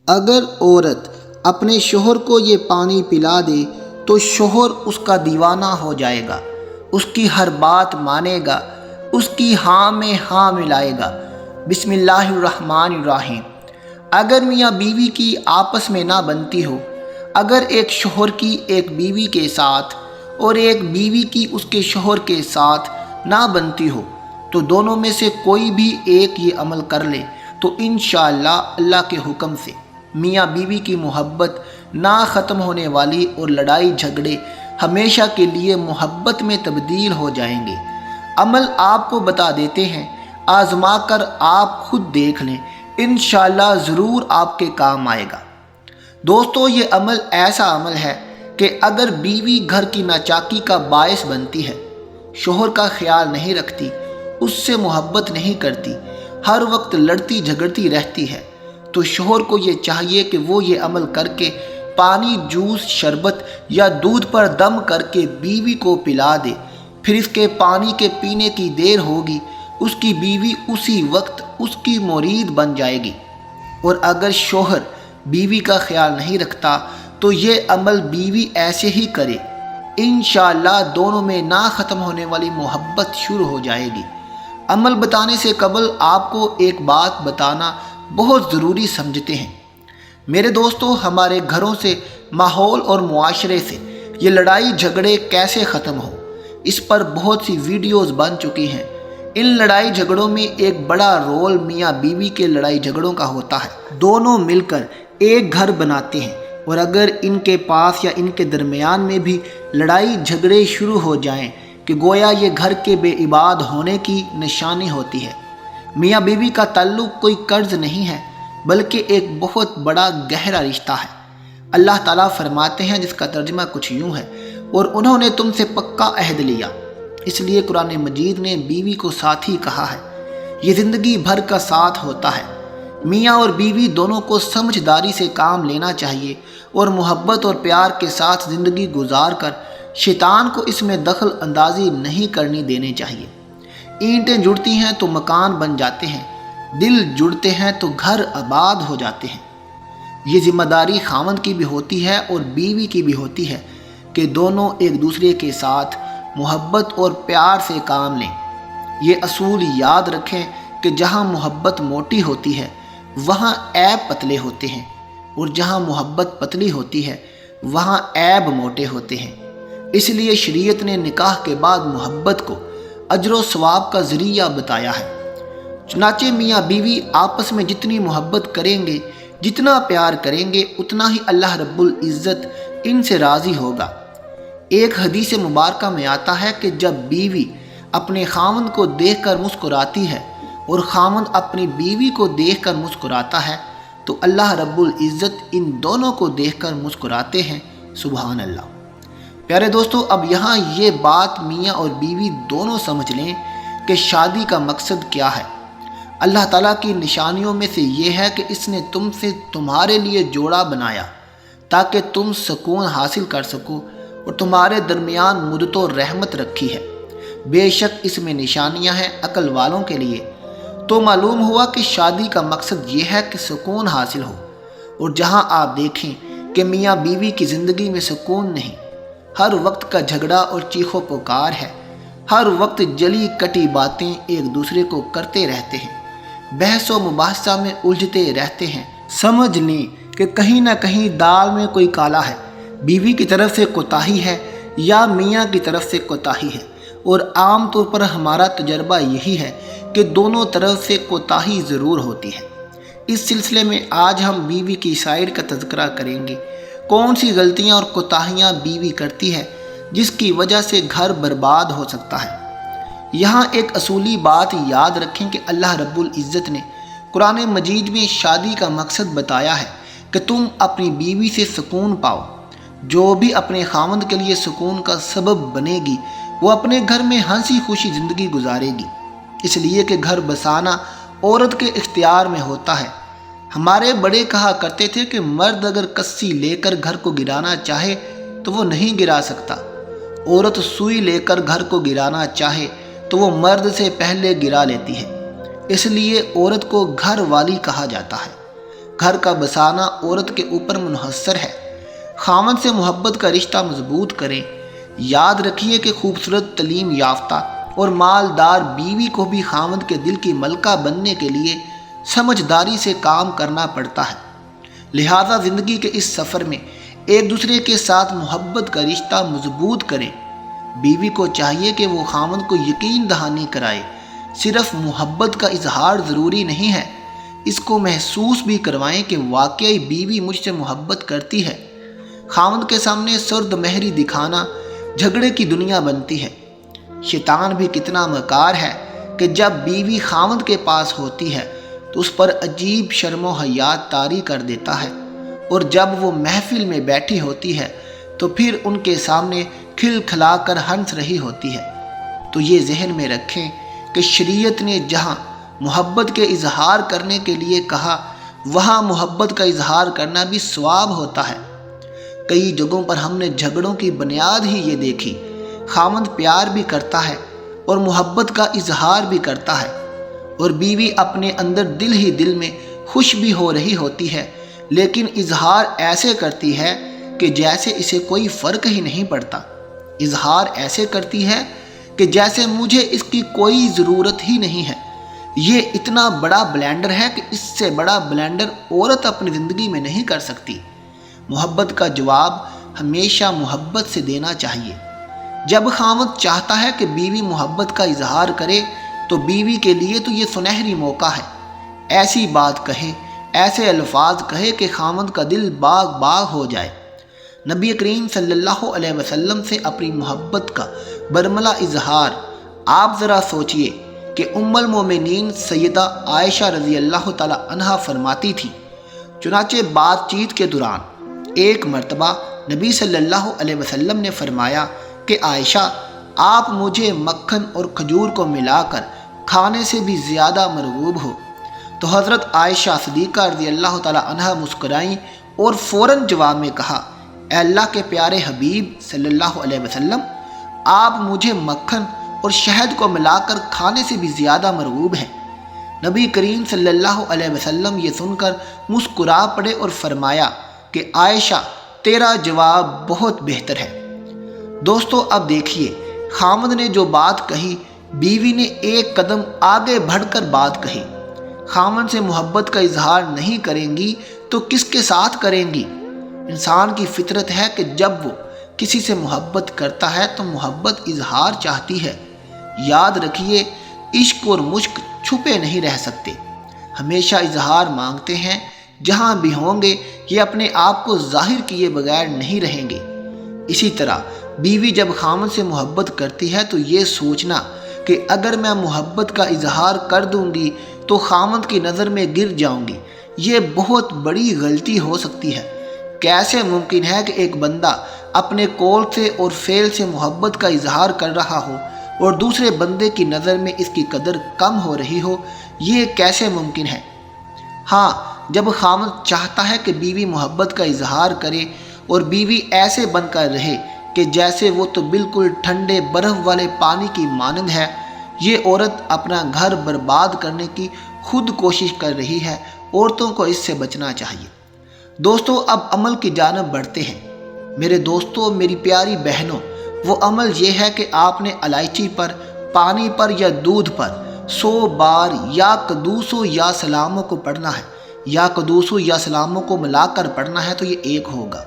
اگر عورت اپنے شوہر کو یہ پانی پلا دے تو شوہر اس کا دیوانہ ہو جائے گا، اس کی ہر بات مانے گا، اس کی ہاں میں ہاں ملائے گا۔ بسم اللہ الرحمن الرحیم۔ اگر میاں بیوی کی آپس میں نہ بنتی ہو، اگر ایک شوہر کی ایک بیوی کے ساتھ اور ایک بیوی کی اس کے شوہر کے ساتھ نہ بنتی ہو، تو دونوں میں سے کوئی بھی ایک یہ عمل کر لے تو انشاءاللہ اللہ کے حکم سے میاں بیوی کی محبت نہ ختم ہونے والی اور لڑائی جھگڑے ہمیشہ کے لیے محبت میں تبدیل ہو جائیں گے۔ عمل آپ کو بتا دیتے ہیں، آزما کر آپ خود دیکھ لیں، انشاءاللہ ضرور آپ کے کام آئے گا۔ دوستو، یہ عمل ایسا عمل ہے کہ اگر بیوی گھر کی ناچاکی کا باعث بنتی ہے، شوہر کا خیال نہیں رکھتی، اس سے محبت نہیں کرتی، ہر وقت لڑتی جھگڑتی رہتی ہے، تو شوہر کو یہ چاہیے کہ وہ یہ عمل کر کے پانی، جوس، شربت یا دودھ پر دم کر کے بیوی کو پلا دے۔ پھر اس کے پانی کے پینے کی دیر ہوگی، اس کی بیوی اسی وقت اس کی مرید بن جائے گی۔ اور اگر شوہر بیوی کا خیال نہیں رکھتا تو یہ عمل بیوی ایسے ہی کرے، انشاءاللہ دونوں میں نہ ختم ہونے والی محبت شروع ہو جائے گی۔ عمل بتانے سے قبل آپ کو ایک بات بتانا بہت ضروری سمجھتے ہیں میرے دوستو۔ ہمارے گھروں سے، ماحول اور معاشرے سے یہ لڑائی جھگڑے کیسے ختم ہو، اس پر بہت سی ویڈیوز بن چکی ہیں۔ ان لڑائی جھگڑوں میں ایک بڑا رول میاں بیوی کے لڑائی جھگڑوں کا ہوتا ہے۔ دونوں مل کر ایک گھر بناتے ہیں، اور اگر ان کے پاس یا ان کے درمیان میں بھی لڑائی جھگڑے شروع ہو جائیں کہ گویا یہ گھر کے بے عباد ہونے کی نشانی ہوتی ہے۔ میاں بیوی کا تعلق کوئی قرض نہیں ہے، بلکہ ایک بہت بڑا گہرا رشتہ ہے۔ اللہ تعالیٰ فرماتے ہیں، جس کا ترجمہ کچھ یوں ہے، اور انہوں نے تم سے پکا عہد لیا۔ اس لیے قرآن مجید نے بیوی کو ساتھی کہا ہے۔ یہ زندگی بھر کا ساتھ ہوتا ہے۔ میاں اور بیوی دونوں کو سمجھداری سے کام لینا چاہیے اور محبت اور پیار کے ساتھ زندگی گزار کر شیطان کو اس میں دخل اندازی نہیں کرنی دینے چاہیے۔ اینٹیں جڑتی ہیں تو مکان بن جاتے ہیں، دل جڑتے ہیں تو گھر آباد ہو جاتے ہیں۔ یہ ذمہ داری خاوند کی بھی ہوتی ہے اور بیوی کی بھی ہوتی ہے کہ دونوں ایک دوسرے کے ساتھ محبت اور پیار سے کام لیں۔ یہ اصول یاد رکھیں کہ جہاں محبت موٹی ہوتی ہے وہاں عیب پتلے ہوتے ہیں، اور جہاں محبت پتلی ہوتی ہے وہاں عیب موٹے ہوتے ہیں۔ اس لیے شریعت نے نکاح کے بعد محبت کو اجر و ثواب کا ذریعہ بتایا ہے۔ چنانچہ میاں بیوی آپس میں جتنی محبت کریں گے، جتنا پیار کریں گے، اتنا ہی اللہ رب العزت ان سے راضی ہوگا۔ ایک حدیث مبارکہ میں آتا ہے کہ جب بیوی اپنے خاوند کو دیکھ کر مسکراتی ہے اور خاوند اپنی بیوی کو دیکھ کر مسکراتا ہے تو اللہ رب العزت ان دونوں کو دیکھ کر مسکراتے ہیں۔ سبحان اللہ۔ پیارے دوستو، اب یہاں یہ بات میاں اور بیوی دونوں سمجھ لیں کہ شادی کا مقصد کیا ہے۔ اللہ تعالیٰ کی نشانیوں میں سے یہ ہے کہ اس نے تم سے تمہارے لیے جوڑا بنایا تاکہ تم سکون حاصل کر سکو، اور تمہارے درمیان مدت و رحمت رکھی ہے۔ بے شک اس میں نشانیاں ہیں عقل والوں کے لیے۔ تو معلوم ہوا کہ شادی کا مقصد یہ ہے کہ سکون حاصل ہو، اور جہاں آپ دیکھیں کہ میاں بیوی کی زندگی میں سکون نہیں، ہر وقت کا جھگڑا اور چیخو پکار ہے، ہر وقت جلی کٹی باتیں ایک دوسرے کو کرتے رہتے ہیں، بحث و مباحثہ میں الجھتے رہتے ہیں، سمجھ لیں کہ کہیں نہ کہیں دال میں کوئی کالا ہے۔ بیوی کی طرف سے کوتاہی ہے یا میاں کی طرف سے کوتاہی ہے، اور عام طور پر ہمارا تجربہ یہی ہے کہ دونوں طرف سے کوتاہی ضرور ہوتی ہے۔ اس سلسلے میں آج ہم بیوی کی سائیڈ کا تذکرہ کریں گے۔ کون سی غلطیاں اور کوتاہیاں بیوی کرتی ہے جس کی وجہ سے گھر برباد ہو سکتا ہے۔ یہاں ایک اصولی بات یاد رکھیں کہ اللہ رب العزت نے قرآن مجید میں شادی کا مقصد بتایا ہے کہ تم اپنی بیوی سے سکون پاؤ۔ جو بھی اپنے خاوند کے لیے سکون کا سبب بنے گی وہ اپنے گھر میں ہنسی خوشی زندگی گزارے گی، اس لیے کہ گھر بسانا عورت کے اختیار میں ہوتا ہے۔ ہمارے بڑے کہا کرتے تھے کہ مرد اگر کسی لے کر گھر کو گرانا چاہے تو وہ نہیں گرا سکتا، عورت سوئی لے کر گھر کو گرانا چاہے تو وہ مرد سے پہلے گرا لیتی ہے، اس لیے عورت کو گھر والی کہا جاتا ہے۔ گھر کا بسانا عورت کے اوپر منحصر ہے۔ خاوند سے محبت کا رشتہ مضبوط کریں۔ یاد رکھیے کہ خوبصورت، تعلیم یافتہ اور مالدار بیوی کو بھی خاوند کے دل کی ملکہ بننے کے لیے سمجھداری سے کام کرنا پڑتا ہے۔ لہذا زندگی کے اس سفر میں ایک دوسرے کے ساتھ محبت کا رشتہ مضبوط کریں۔ بیوی کو چاہیے کہ وہ خاوند کو یقین دہانی کرائے۔ صرف محبت کا اظہار ضروری نہیں ہے، اس کو محسوس بھی کروائیں کہ واقعی بیوی مجھ سے محبت کرتی ہے۔ خاوند کے سامنے سرد مہری دکھانا جھگڑے کی دنیا بنتی ہے۔ شیطان بھی کتنا مکار ہے کہ جب بیوی خاوند کے پاس ہوتی ہے تو اس پر عجیب شرم و حیا طاری کر دیتا ہے، اور جب وہ محفل میں بیٹھی ہوتی ہے تو پھر ان کے سامنے کھل کھلا کر ہنس رہی ہوتی ہے۔ تو یہ ذہن میں رکھیں کہ شریعت نے جہاں محبت کے اظہار کرنے کے لیے کہا، وہاں محبت کا اظہار کرنا بھی ثواب ہوتا ہے۔ کئی جگہوں پر ہم نے جھگڑوں کی بنیاد ہی یہ دیکھی۔ خاوند پیار بھی کرتا ہے اور محبت کا اظہار بھی کرتا ہے، اور بیوی اپنے اندر دل ہی دل میں خوش بھی ہو رہی ہوتی ہے، لیکن اظہار ایسے کرتی ہے کہ جیسے اسے کوئی فرق ہی نہیں پڑتا۔ اظہار ایسے کرتی ہے کہ جیسے مجھے اس کی کوئی ضرورت ہی نہیں ہے۔ یہ اتنا بڑا بلینڈر ہے کہ اس سے بڑا بلینڈر عورت اپنی زندگی میں نہیں کر سکتی۔ محبت کا جواب ہمیشہ محبت سے دینا چاہیے۔ جب خاوند چاہتا ہے کہ بیوی محبت کا اظہار کرے تو بیوی کے لیے تو یہ سنہری موقع ہے۔ ایسی بات کہے، ایسے الفاظ کہے کہ خاوند کا دل باغ باغ ہو جائے۔ نبی کریم صلی اللہ علیہ وسلم سے اپنی محبت کا برملا اظہار آپ ذرا سوچئے کہ ام المومنین سیدہ عائشہ رضی اللہ تعالی عنہا فرماتی تھی، چنانچہ بات چیت کے دوران ایک مرتبہ نبی صلی اللہ علیہ وسلم نے فرمایا کہ عائشہ، آپ مجھے مکھن اور کھجور کو ملا کر کھانے سے بھی زیادہ مرغوب ہو۔ تو حضرت عائشہ صدیقہ رضی اللہ تعالی عنہا مسکرائیں اور فوراً جواب میں کہا، اے اللہ کے پیارے حبیب صلی اللہ علیہ وسلم، آپ مجھے مکھن اور شہد کو ملا کر کھانے سے بھی زیادہ مرغوب ہیں۔ نبی کریم صلی اللہ علیہ وسلم یہ سن کر مسکرا پڑے اور فرمایا کہ عائشہ، تیرا جواب بہت بہتر ہے۔ دوستو، اب دیکھیے، خاوند نے جو بات کہی، بیوی نے ایک قدم آگے بڑھ کر بات کہی۔ خاوند سے محبت کا اظہار نہیں کریں گی تو کس کے ساتھ کریں گی؟ انسان کی فطرت ہے کہ جب وہ کسی سے محبت کرتا ہے تو محبت اظہار چاہتی ہے۔ یاد رکھیے، عشق اور مشق چھپے نہیں رہ سکتے، ہمیشہ اظہار مانگتے ہیں۔ جہاں بھی ہوں گے یہ اپنے آپ کو ظاہر کیے بغیر نہیں رہیں گے۔ اسی طرح بیوی جب خاوند سے محبت کرتی ہے تو یہ سوچنا کہ اگر میں محبت کا اظہار کر دوں گی تو خاوند کی نظر میں گر جاؤں گی، یہ بہت بڑی غلطی ہو سکتی ہے۔ کیسے ممکن ہے کہ ایک بندہ اپنے قول سے اور فعل سے محبت کا اظہار کر رہا ہو اور دوسرے بندے کی نظر میں اس کی قدر کم ہو رہی ہو؟ یہ کیسے ممکن ہے؟ ہاں، جب خاوند چاہتا ہے کہ بیوی محبت کا اظہار کرے اور بیوی ایسے بن کر رہے کہ جیسے وہ تو بالکل ٹھنڈے برف والے پانی کی مانند ہے، یہ عورت اپنا گھر برباد کرنے کی خود کوشش کر رہی ہے۔ عورتوں کو اس سے بچنا چاہیے۔ دوستو، اب عمل کی جانب بڑھتے ہیں۔ میرے دوستو، میری پیاری بہنوں، وہ عمل یہ ہے کہ آپ نے الائچی پر، پانی پر یا دودھ پر 100 بار یا قدوسو یا سلاموں کو پڑھنا ہے، یا قدوسو یا سلاموں کو ملا کر پڑھنا ہے تو یہ ایک ہوگا۔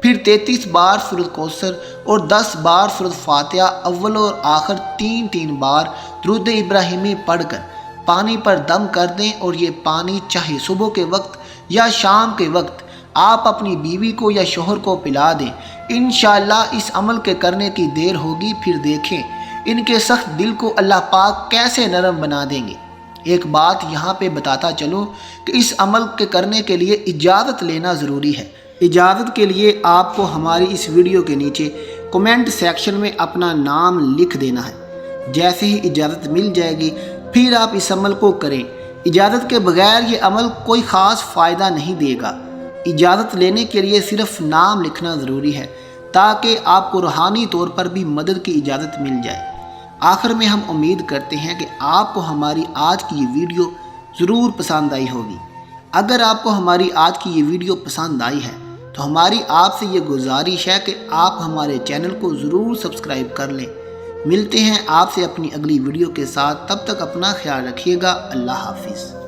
پھر 33 بار سورۃ کوثر اور 10 بار سورۃ فاتحہ، اول اور آخر 3 بار درود ابراہیمی پڑھ کر پانی پر دم کر دیں، اور یہ پانی چاہے صبح کے وقت یا شام کے وقت آپ اپنی بیوی کو یا شوہر کو پلا دیں۔ انشاءاللہ اس عمل کے کرنے کی دیر ہوگی، پھر دیکھیں ان کے سخت دل کو اللہ پاک کیسے نرم بنا دیں گے۔ ایک بات یہاں پہ بتاتا چلوں کہ اس عمل کے کرنے کے لیے اجازت لینا ضروری ہے۔ اجازت کے لیے آپ کو ہماری اس ویڈیو کے نیچے کمنٹ سیکشن میں اپنا نام لکھ دینا ہے۔ جیسے ہی اجازت مل جائے گی پھر آپ اس عمل کو کریں۔ اجازت کے بغیر یہ عمل کوئی خاص فائدہ نہیں دے گا۔ اجازت لینے کے لیے صرف نام لکھنا ضروری ہے تاکہ آپ کو روحانی طور پر بھی مدد کی اجازت مل جائے۔ آخر میں ہم امید کرتے ہیں کہ آپ کو ہماری آج کی یہ ویڈیو ضرور پسند آئی ہوگی۔ اگر آپ کو ہماری آج کی یہ ویڈیو پسند آئی ہے تو ہماری آپ سے یہ گزارش ہے کہ آپ ہمارے چینل کو ضرور سبسکرائب کر لیں۔ ملتے ہیں آپ سے اپنی اگلی ویڈیو کے ساتھ، تب تک اپنا خیال رکھیے گا۔ اللہ حافظ۔